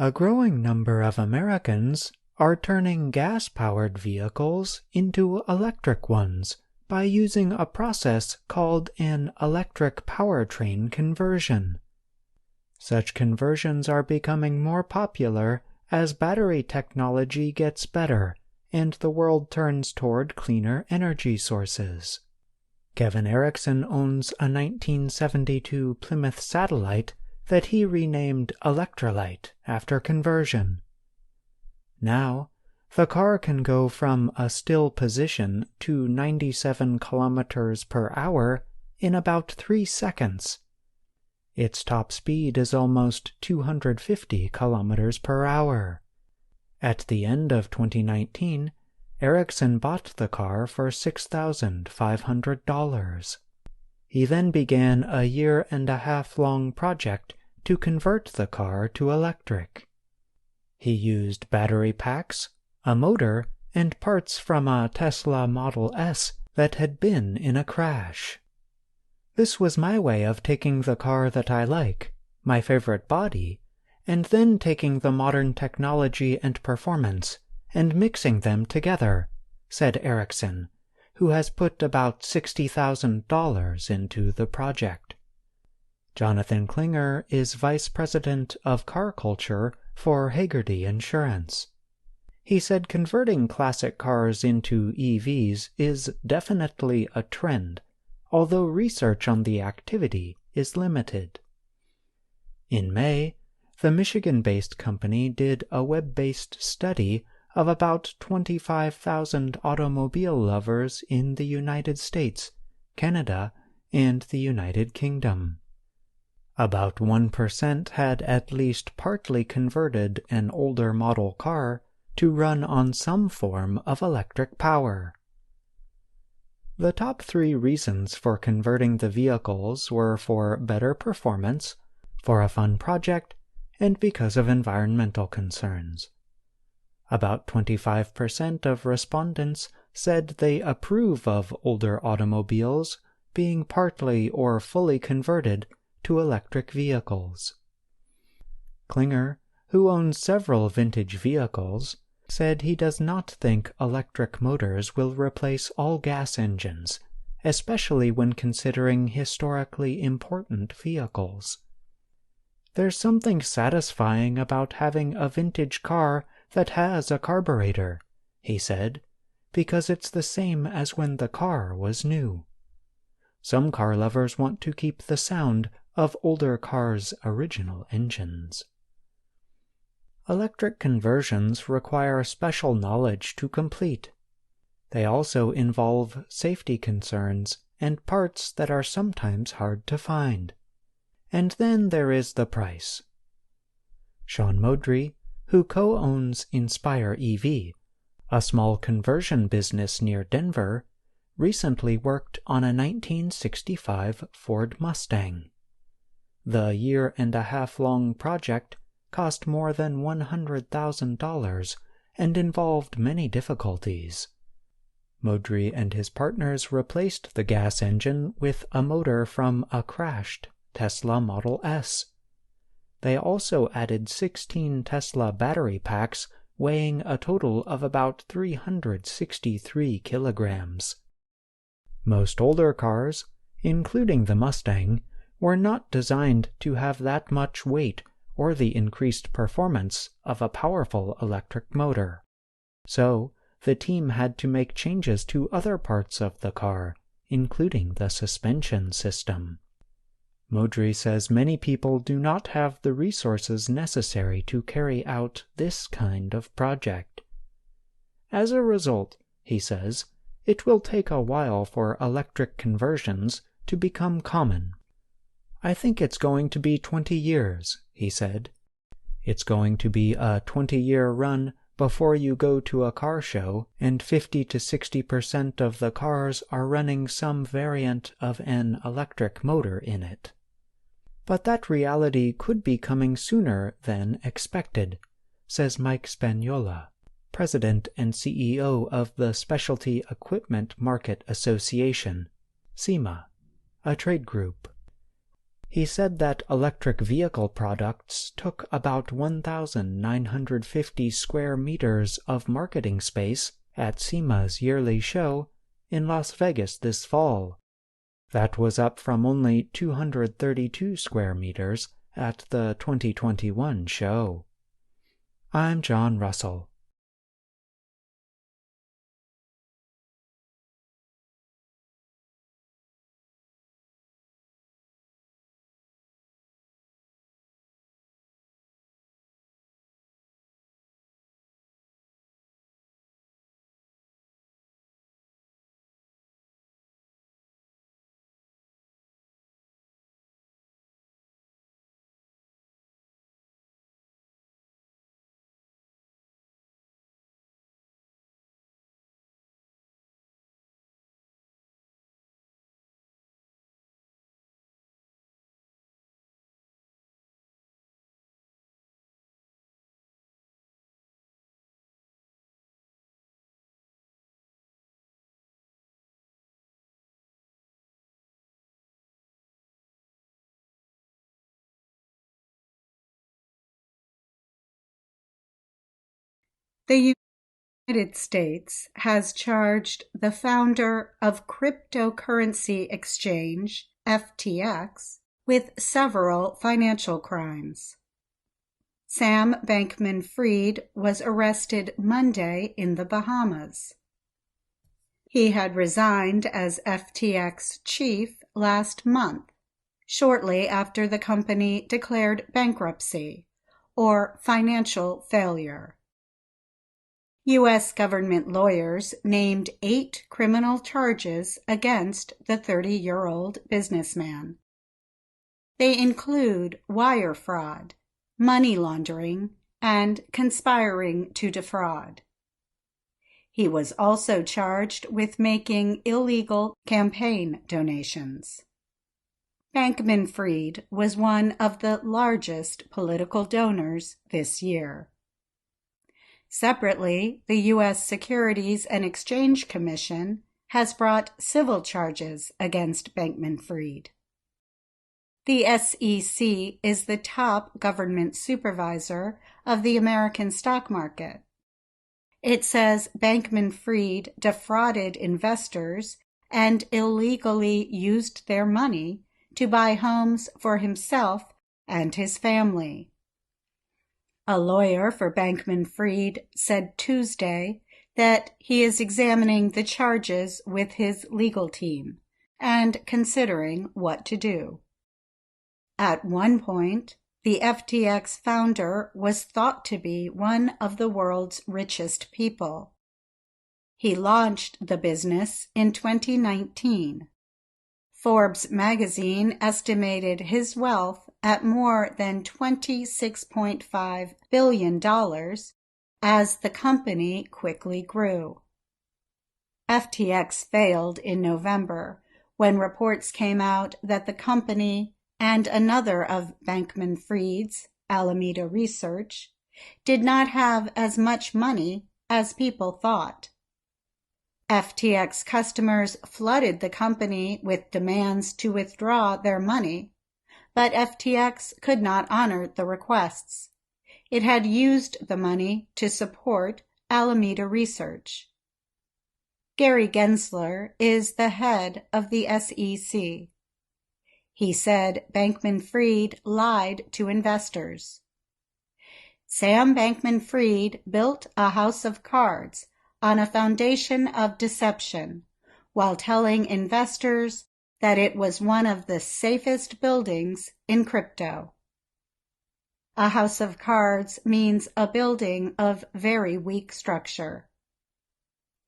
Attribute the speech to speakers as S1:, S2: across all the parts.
S1: A growing number of Americans are turning gas-powered vehicles into electric ones by using a process called an electric powertrain conversion. Such conversions are becoming more popular as battery technology gets better and the world turns toward cleaner energy sources. Kevin Erickson owns a 1972 Plymouth Satellite that he renamed Electrolyte after conversion. Now, the car can go from a still position to 97 kilometers per hour in about 3 seconds. Its top speed is almost 250 kilometers per hour. At the end of 2019, Erickson bought the car for $6,500. He then began a 1.5-year-long project to convert the car to electric. He used battery packs, a motor, and parts from a Tesla Model S that had been in a crash. This was my way of taking the car that I like, my favorite body, and then taking the modern technology and performance and mixing them together, said Erickson, who has put about $60,000 into the project. Jonathan Klinger is Vice President of Car Culture for Hagerty Insurance. He said converting classic cars into EVs is definitely a trend, although research on the activity is limited. In May, the Michigan-based company did a web-based study of about 25,000 automobile lovers in the United States, Canada, and the United Kingdom. About 1% had at least partly converted an older model car to run on some form of electric power. The top 3 reasons for converting the vehicles were for better performance, for a fun project, and because of environmental concerns. About 25% of respondents said they approve of older automobiles being partly or fully converted to electric vehicles. Klinger, who owns several vintage vehicles, said he does not think electric motors will replace all gas engines, especially when considering historically important vehicles. There's something satisfying about having a vintage car that has a carburetor, he said, because it's the same as when the car was new. Some car lovers want to keep the sound of older cars' original engines. Electric conversions require special knowledge to complete. They also involve safety concerns and parts that are sometimes hard to find. And then there is the price. Sean Modry, who co-owns Inspire EV, a small conversion business near Denver, recently worked on a 1965 Ford Mustang. The 1.5-year-long project cost more than $100,000 and involved many difficulties. Modry and his partners replaced the gas engine with a motor from a crashed Tesla Model S. They also added 16 Tesla battery packs weighing a total of about 363 kilograms. Most older cars, including the Mustang, were not designed to have that much weight or the increased performance of a powerful electric motor. So, the team had to make changes to other parts of the car, including the suspension system. Modry says many people do not have the resources necessary to carry out this kind of project. As a result, he says, it will take a while for electric conversions to become common. I think it's going to be 20 years, he said. It's going to be a 20-year run before you go to a car show and 50 to 60% of the cars are running some variant of an electric motor in it. But that reality could be coming sooner than expected, says Mike Spagnola, President and CEO of the Specialty Equipment Market Association, SEMA, a trade group. He said that electric vehicle products took about 1,950 square meters of marketing space at SEMA's yearly show in Las Vegas this fall. That was up from only 232 square meters at the 2021 show. I'm John Russell.
S2: The United States has charged the founder of cryptocurrency exchange, FTX, with several financial crimes. Sam Bankman-Fried was arrested Monday in the Bahamas. He had resigned as FTX chief last month, shortly after the company declared bankruptcy, or financial failure. U.S. government lawyers named 8 criminal charges against the 30-year-old businessman. They include wire fraud, money laundering, and conspiring to defraud. He was also charged with making illegal campaign donations. Bankman-Fried was one of the largest political donors this year. Separately, the U.S. Securities and Exchange Commission has brought civil charges against Bankman-Fried. The SEC is the top government supervisor of the American stock market. It says Bankman-Fried defrauded investors and illegally used their money to buy homes for himself and his family. A lawyer for Bankman-Fried said Tuesday that he is examining the charges with his legal team and considering what to do. At one point, the FTX founder was thought to be one of the world's richest people. He launched the business in 2019. Forbes magazine estimated his wealth at more than $26.5 billion as the company quickly grew. FTX failed in November when reports came out that the company and another of Bankman-Fried's, Alameda Research, did not have as much money as people thought. FTX customers flooded the company with demands to withdraw their money, but FTX could not honor the requests. It had used the money to support Alameda Research. Gary Gensler is the head of the SEC. He said Bankman-Fried lied to investors. Sam Bankman-Fried built a house of cards on a foundation of deception, while telling investors that it was one of the safest buildings in crypto. A house of cards means a building of very weak structure.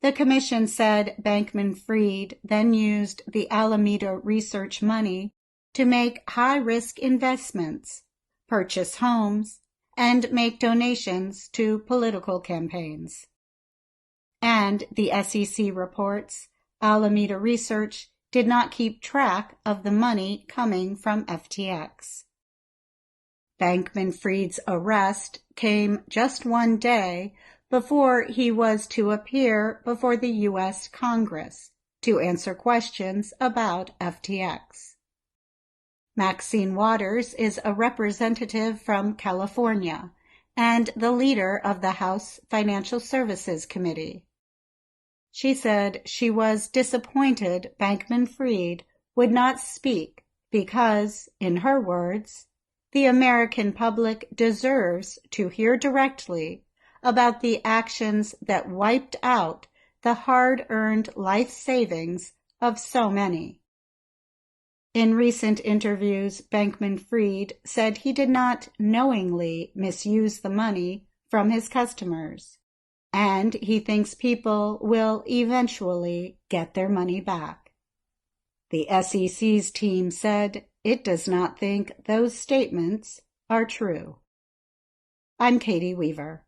S2: The commission said Bankman-Fried then used the Alameda Research money to make high-risk investments, purchase homes, and make donations to political campaigns. And the SEC reports Alameda Research did not keep track of the money coming from FTX. Bankman-Fried's arrest came just one day before he was to appear before the U.S. Congress to answer questions about FTX. Maxine Waters is a representative from California and the leader of the House Financial Services Committee. She said she was disappointed Bankman-Fried would not speak because, in her words, the American public deserves to hear directly about the actions that wiped out the hard-earned life savings of so many. In recent interviews, Bankman-Fried said he did not knowingly misuse the money from his customers, and he thinks people will eventually get their money back. The SEC's team said it does not think those statements are true. I'm Katie Weaver.